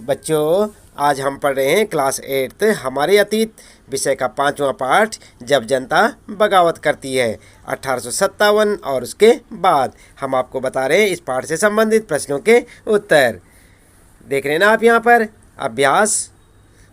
बच्चों, आज हम पढ़ रहे हैं क्लास 8 हमारे अतीत विषय का 5वां पाठ, जब जनता बगावत करती है 1857 और उसके बाद। हम आपको बता रहे हैं इस पाठ से संबंधित प्रश्नों के उत्तर। देख रहे हैं ना आप यहाँ पर अभ्यास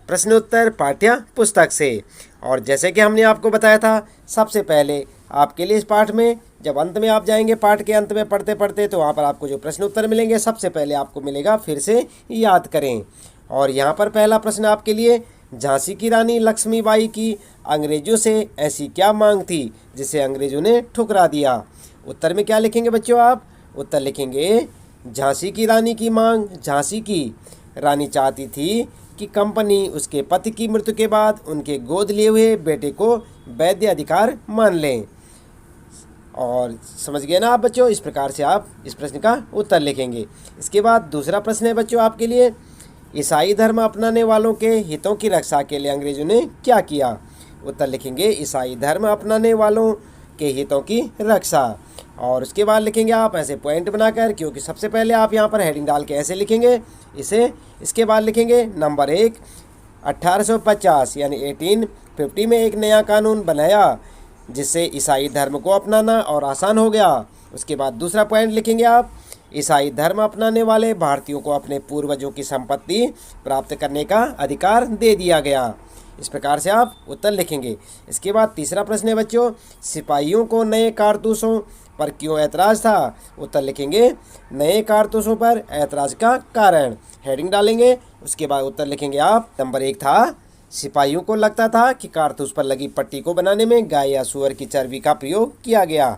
प्रश्न उत्तर पाठ्य पुस्तक से। और जैसे कि हमने आपको बताया था, सबसे पहले आपके लिए इस पाठ में जब अंत में आप जाएंगे, पाठ के अंत में पढ़ते पढ़ते, तो वहाँ पर आपको जो प्रश्न उत्तर मिलेंगे, सबसे पहले आपको मिलेगा फिर से याद करें। और यहाँ पर पहला प्रश्न आपके लिए, झांसी की रानी लक्ष्मीबाई की अंग्रेजों से ऐसी क्या मांग थी जिसे अंग्रेजों ने ठुकरा दिया। उत्तर में क्या लिखेंगे बच्चों आप? उत्तर लिखेंगे झांसी की रानी की मांग। झांसी की रानी चाहती थी कि कंपनी उसके पति की मृत्यु के बाद उनके गोद लिए हुए बेटे को वैध अधिकार मान लें। और समझ गए ना आप बच्चों? इस प्रकार से आप इस प्रश्न का उत्तर लिखेंगे। इसके बाद दूसरा प्रश्न है बच्चों आपके लिए, ईसाई धर्म अपनाने वालों के हितों की रक्षा के लिए अंग्रेजों ने क्या किया। उत्तर लिखेंगे ईसाई धर्म अपनाने वालों के हितों की रक्षा। और उसके बाद लिखेंगे आप ऐसे पॉइंट बनाकर, क्योंकि सबसे पहले आप यहाँ पर हेडिंग डाल के ऐसे लिखेंगे इसे। इसके बाद लिखेंगे नंबर 1, 1850 यानी 1850 में एक नया कानून बनाया जिससे ईसाई धर्म को अपनाना और आसान हो गया। उसके बाद दूसरा पॉइंट लिखेंगे आप, ईसाई धर्म अपनाने वाले भारतीयों को अपने पूर्वजों की संपत्ति प्राप्त करने का अधिकार दे दिया गया। इस प्रकार से आप उत्तर लिखेंगे। इसके बाद तीसरा प्रश्न है बच्चों, सिपाहियों को नए कारतूसों पर क्यों ऐतराज़ था। उत्तर लिखेंगे नए कारतूसों पर ऐतराज़ का कारण, हेडिंग डालेंगे। उसके बाद उत्तर लिखेंगे आप, नंबर 1 था सिपाहियों को लगता था कि कारतूस पर लगी पट्टी को बनाने में गाय या सूअर की चर्बी का प्रयोग किया गया।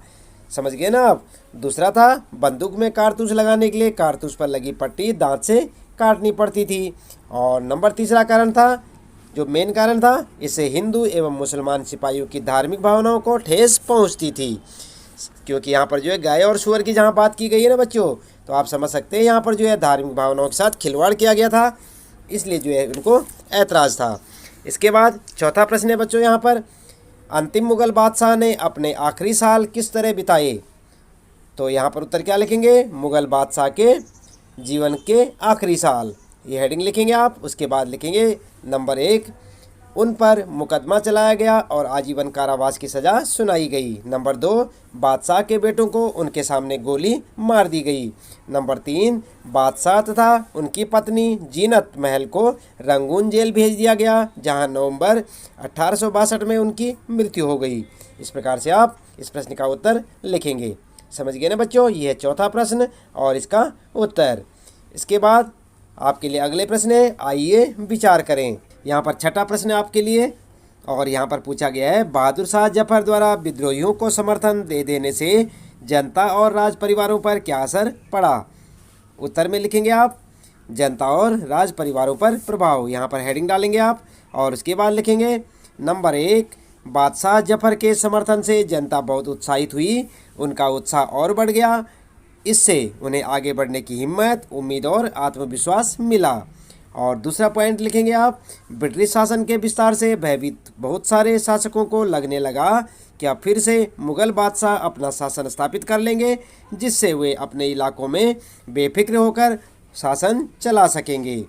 समझ गए ना आप? दूसरा था बंदूक में कारतूस लगाने के लिए कारतूस पर लगी पट्टी दांत से काटनी पड़ती थी। और नंबर तीसरा कारण था, जो मेन कारण था, इससे हिंदू एवं मुसलमान सिपाहियों की धार्मिक भावनाओं को ठेस पहुंचती थी। क्योंकि यहाँ पर जो है गाय और सूअर की जहाँ बात की गई है ना बच्चों, तो आप समझ सकते हैं यहाँ पर जो है धार्मिक भावनाओं के साथ खिलवाड़ किया गया था, इसलिए जो है उनको ऐतराज़ था। इसके बाद चौथा प्रश्न है बच्चों यहाँ पर, अंतिम मुगल बादशाह ने अपने आखिरी साल किस तरह बिताए। तो यहाँ पर उत्तर क्या लिखेंगे, मुगल बादशाह के जीवन के आखिरी साल, ये हेडिंग लिखेंगे आप। उसके बाद लिखेंगे नंबर 1, उन पर मुकदमा चलाया गया और आजीवन कारावास की सज़ा सुनाई गई। नंबर 2, बादशाह के बेटों को उनके सामने गोली मार दी गई। नंबर 3, बादशाह तथा उनकी पत्नी जीनत महल को रंगून जेल भेज दिया गया, जहां नवंबर 1862 में उनकी मृत्यु हो गई। इस प्रकार से आप इस प्रश्न का उत्तर लिखेंगे। समझ गए ना बच्चों? ये है चौथा प्रश्न और इसका उत्तर। इसके बाद आपके लिए अगले प्रश्न है, आइए विचार करें। यहाँ पर छठा प्रश्न है आपके लिए और यहाँ पर पूछा गया है, बहादुर शाह जफर द्वारा विद्रोहियों को समर्थन दे देने से जनता और राज परिवारों पर क्या असर पड़ा। उत्तर में लिखेंगे आप, जनता और राज परिवारों पर प्रभाव, यहाँ पर हेडिंग डालेंगे आप। और उसके बाद लिखेंगे नंबर 1, बादशाह जफर के समर्थन से जनता बहुत उत्साहित हुई, उनका उत्साह और बढ़ गया, इससे उन्हें आगे बढ़ने की हिम्मत, उम्मीद और आत्मविश्वास मिला। और दूसरा पॉइंट लिखेंगे आप, ब्रिटिश शासन के विस्तार से भयभीत बहुत सारे शासकों को लगने लगा कि अब फिर से मुगल बादशाह अपना शासन स्थापित कर लेंगे, जिससे वे अपने इलाकों में बेफिक्र होकर शासन चला सकेंगे।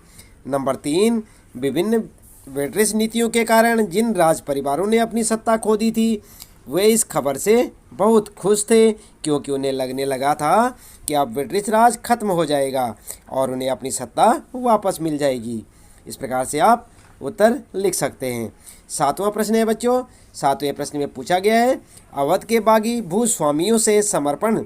नंबर 3, विभिन्न ब्रिटिश नीतियों के कारण जिन राज परिवारों ने अपनी सत्ता खो दी थी, वे इस खबर से बहुत खुश थे, क्योंकि उन्हें लगने लगा था कि अब ब्रिटिश राज खत्म हो जाएगा और उन्हें अपनी सत्ता वापस मिल जाएगी। इस प्रकार से आप उत्तर लिख सकते हैं। सातवां प्रश्न है बच्चों, सातवें प्रश्न में पूछा गया है, अवध के बागी भूस्वामियों से समर्पण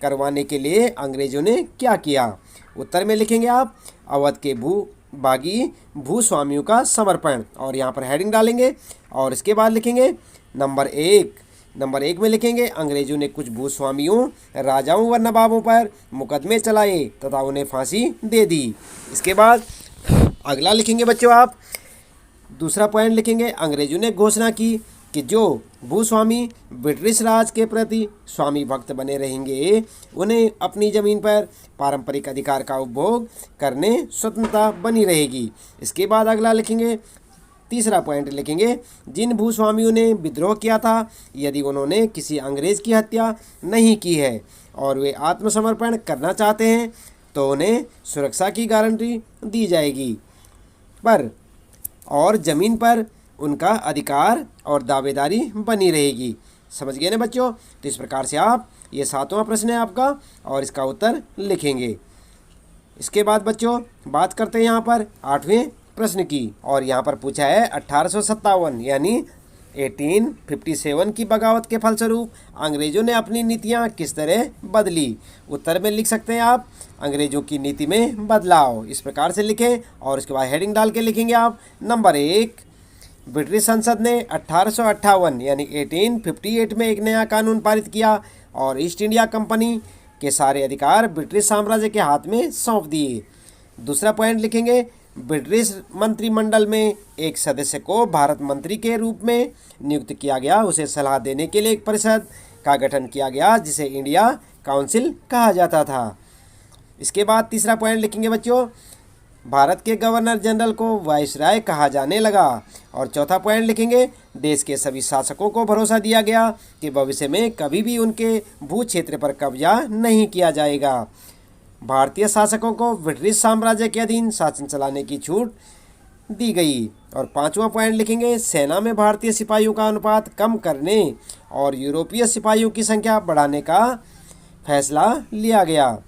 करवाने के लिए अंग्रेजों ने क्या किया। उत्तर में लिखेंगे आप, अवध के बागी भूस्वामियों का समर्पण, और यहाँ पर हेडिंग डालेंगे। और इसके बाद लिखेंगे नंबर 1 में लिखेंगे, अंग्रेजों ने कुछ भूस्वामियों, राजाओं व नवाबों पर मुकदमे चलाए तथा उन्हें फांसी दे दी। इसके बाद अगला लिखेंगे बच्चों आप, दूसरा पॉइंट लिखेंगे, अंग्रेजों ने घोषणा की कि जो भूस्वामी ब्रिटिश राज के प्रति स्वामी भक्त बने रहेंगे, उन्हें अपनी ज़मीन पर पारंपरिक अधिकार का उपभोग करने स्वतंत्रता बनी रहेगी। इसके बाद अगला लिखेंगे, तीसरा पॉइंट लिखेंगे, जिन भूस्वामियों ने विद्रोह किया था, यदि उन्होंने किसी अंग्रेज की हत्या नहीं की है और वे आत्मसमर्पण करना चाहते हैं, तो उन्हें सुरक्षा की गारंटी दी जाएगी, पर और ज़मीन पर उनका अधिकार और दावेदारी बनी रहेगी। समझ गए ना बच्चों? तो इस प्रकार से आप, ये 7वां प्रश्न है आपका और इसका उत्तर लिखेंगे। इसके बाद बच्चों बात करते हैं यहाँ पर 8वें प्रश्न की, और यहाँ पर पूछा है 1857 यानी 1857 की बगावत के फलस्वरूप अंग्रेजों ने अपनी नीतियाँ किस तरह बदली। उत्तर में लिख सकते हैं आप अंग्रेजों की नीति में बदलाव, इस प्रकार से लिखें और उसके बाद हेडिंग डाल के लिखेंगे आप। नंबर 1, ब्रिटिश संसद ने 1858 यानी 1858 में एक नया कानून पारित किया और ईस्ट इंडिया कंपनी के सारे अधिकार ब्रिटिश साम्राज्य के हाथ में सौंप दिए। दूसरा पॉइंट लिखेंगे, ब्रिटिश मंत्रिमंडल में एक सदस्य को भारत मंत्री के रूप में नियुक्त किया गया, उसे सलाह देने के लिए एक परिषद का गठन किया गया जिसे इंडिया काउंसिल कहा जाता था। इसके बाद तीसरा पॉइंट लिखेंगे बच्चों, भारत के गवर्नर जनरल को वायसराय कहा जाने लगा। और चौथा पॉइंट लिखेंगे, देश के सभी शासकों को भरोसा दिया गया कि भविष्य में कभी भी उनके भू क्षेत्र पर कब्जा नहीं किया जाएगा। भारतीय शासकों को ब्रिटिश साम्राज्य के अधीन शासन चलाने की छूट दी गई। और 5वां पॉइंट लिखेंगे, सेना में भारतीय सिपाहियों का अनुपात कम करने और यूरोपीय सिपाहियों की संख्या बढ़ाने का फैसला लिया गया।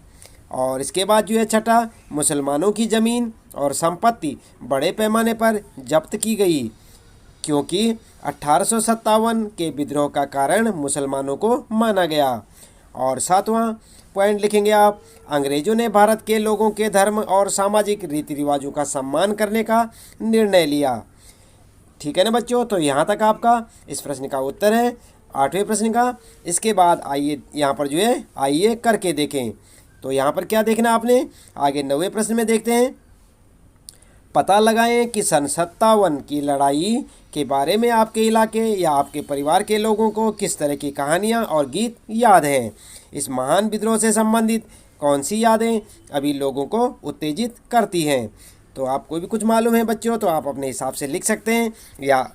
और इसके बाद जो है छठा, मुसलमानों की ज़मीन और संपत्ति बड़े पैमाने पर जब्त की गई क्योंकि 1857 के विद्रोह का कारण मुसलमानों को माना गया। और 7वां पॉइंट लिखेंगे आप, अंग्रेजों ने भारत के लोगों के धर्म और सामाजिक रीति रिवाजों का सम्मान करने का निर्णय लिया। ठीक है ना बच्चों? तो यहाँ तक आपका इस प्रश्न का उत्तर है, 8वें प्रश्न का। इसके बाद आइए यहाँ पर जो है आइए करके देखें। तो यहाँ पर क्या देखना आपने, आगे 9वें प्रश्न में देखते हैं। पता लगाएं कि सन 57 की लड़ाई के बारे में आपके इलाके या आपके परिवार के लोगों को किस तरह की कहानियाँ और गीत याद हैं। इस महान विद्रोह से संबंधित कौन सी यादें अभी लोगों को उत्तेजित करती हैं। तो आपको भी कुछ मालूम है बच्चों, तो आप अपने हिसाब से लिख सकते हैं या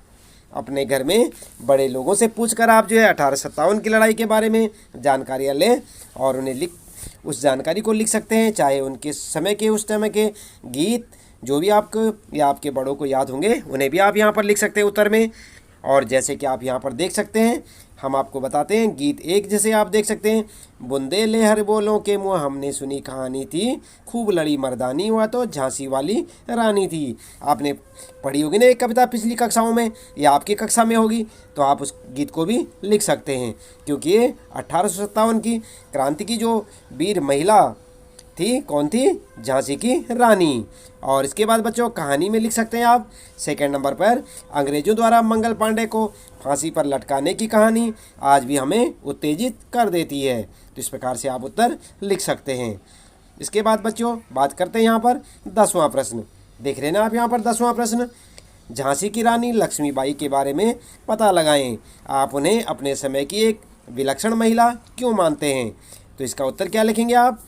अपने घर में बड़े लोगों से पूछकर आप जो है 1857 की लड़ाई के बारे में जानकारियाँ लें और उन्हें उस जानकारी को लिख सकते हैं, चाहे उनके समय के उस समय के गीत जो भी आपको या आपके बड़ों को याद होंगे उन्हें भी आप यहाँ पर लिख सकते हैं उत्तर में। और जैसे कि आप यहाँ पर देख सकते हैं, हम आपको बताते हैं गीत 1 जैसे आप देख सकते हैं, बुंदे ले हर बोलों के मुँह हमने सुनी कहानी थी, खूब लड़ी मर्दानी हुआ तो झांसी वाली रानी थी। आपने पढ़ी होगी ना एक कविता पिछली कक्षाओं में या आपकी कक्षा में होगी, तो आप उस गीत को भी लिख सकते हैं क्योंकि ये 1857 की क्रांति की जो वीर महिला थी, कौन थी? झांसी की रानी। और इसके बाद बच्चों कहानी में लिख सकते हैं आप सेकंड नंबर पर, अंग्रेजों द्वारा मंगल पांडे को फांसी पर लटकाने की कहानी आज भी हमें उत्तेजित कर देती है। तो इस प्रकार से आप उत्तर लिख सकते हैं। इसके बाद बच्चों बात करते हैं यहाँ पर 10वां प्रश्न। देख रहे हैं ना आप यहाँ पर 10वां प्रश्न, झांसी की रानी लक्ष्मीबाई के बारे में पता लगाएं। आप उन्हें अपने समय की एक विलक्षण महिला क्यों मानते हैं। तो इसका उत्तर क्या लिखेंगे आप,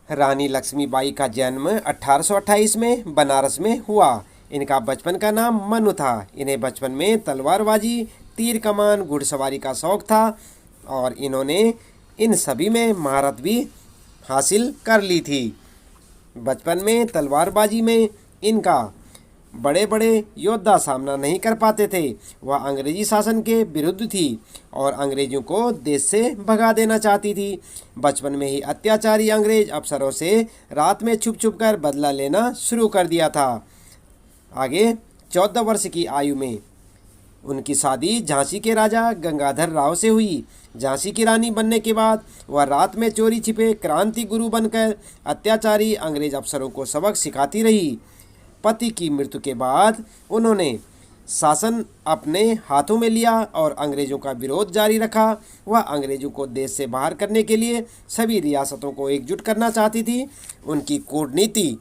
रानी लक्ष्मीबाई का जन्म 1828 में बनारस में हुआ। इनका बचपन का नाम मनु था। इन्हें बचपन में तलवारबाजी, तीर कमान, घुड़सवारी का शौक था और इन्होंने इन सभी में महारत भी हासिल कर ली थी। बचपन में तलवारबाजी में इनका बड़े बड़े योद्धा सामना नहीं कर पाते थे। वह अंग्रेजी शासन के विरुद्ध थी और अंग्रेजों को देश से भगा देना चाहती थी। बचपन में ही अत्याचारी अंग्रेज अफसरों से रात में छुप छुप कर बदला लेना शुरू कर दिया था। आगे 14 वर्ष की आयु में उनकी शादी झांसी के राजा गंगाधर राव से हुई। झांसी की रानी बनने के बाद वह रात में चोरी छिपे क्रांति गुरु बनकर अत्याचारी अंग्रेज अफसरों को सबक सिखाती रही। पति की मृत्यु के बाद उन्होंने शासन अपने हाथों में लिया और अंग्रेजों का विरोध जारी रखा। वह अंग्रेजों को देश से बाहर करने के लिए सभी रियासतों को एकजुट करना चाहती थी, उनकी कूटनीति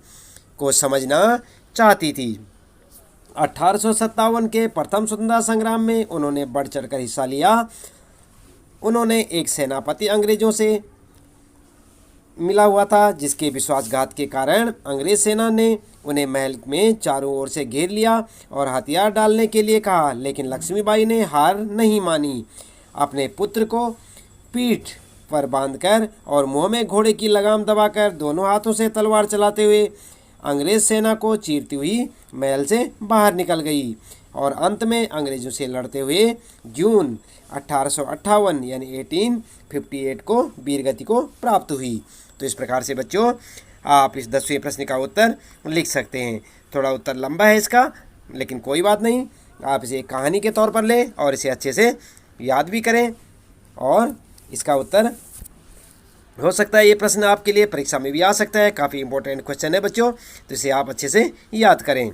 को समझना चाहती थी। 1857 के प्रथम स्वतंत्रता संग्राम में उन्होंने बढ़ चढ़कर हिस्सा लिया। उन्होंने एक सेनापति अंग्रेजों से मिला हुआ था जिसके विश्वासघात के कारण अंग्रेज सेना ने उन्हें महल में चारों ओर से घेर लिया और हथियार डालने के लिए कहा, लेकिन लक्ष्मीबाई ने हार नहीं मानी। अपने पुत्र को पीठ पर बांधकर और मुंह में घोड़े की लगाम दबाकर दोनों हाथों से तलवार चलाते हुए अंग्रेज सेना को चीरती हुई महल से बाहर निकल गई और अंत में अंग्रेजों से लड़ते हुए जून 1858 यानी 1858 को वीरगति को प्राप्त हुई। तो इस प्रकार से बच्चों आप इस 10वें प्रश्न का उत्तर लिख सकते हैं। थोड़ा उत्तर लंबा है इसका, लेकिन कोई बात नहीं, आप इसे एक कहानी के तौर पर लें और इसे अच्छे से याद भी करें और इसका उत्तर हो सकता है ये प्रश्न आपके लिए परीक्षा में भी आ सकता है। काफ़ी इंपॉर्टेंट क्वेश्चन है बच्चों, तो इसे आप अच्छे से याद करें।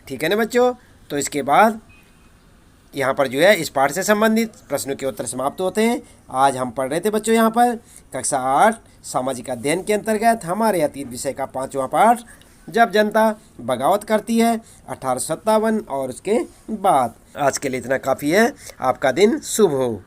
ठीक है ना बच्चों। तो इसके बाद यहाँ पर जो है इस पाठ से संबंधित प्रश्नों के उत्तर समाप्त होते हैं। आज हम पढ़ रहे थे बच्चों यहाँ पर कक्षा 8 सामाजिक अध्ययन के अंतर्गत हमारे अतीत विषय का 5वां पाठ, जब जनता बगावत करती है, 1857 और उसके बाद। आज के लिए इतना काफ़ी है। आपका दिन शुभ हो।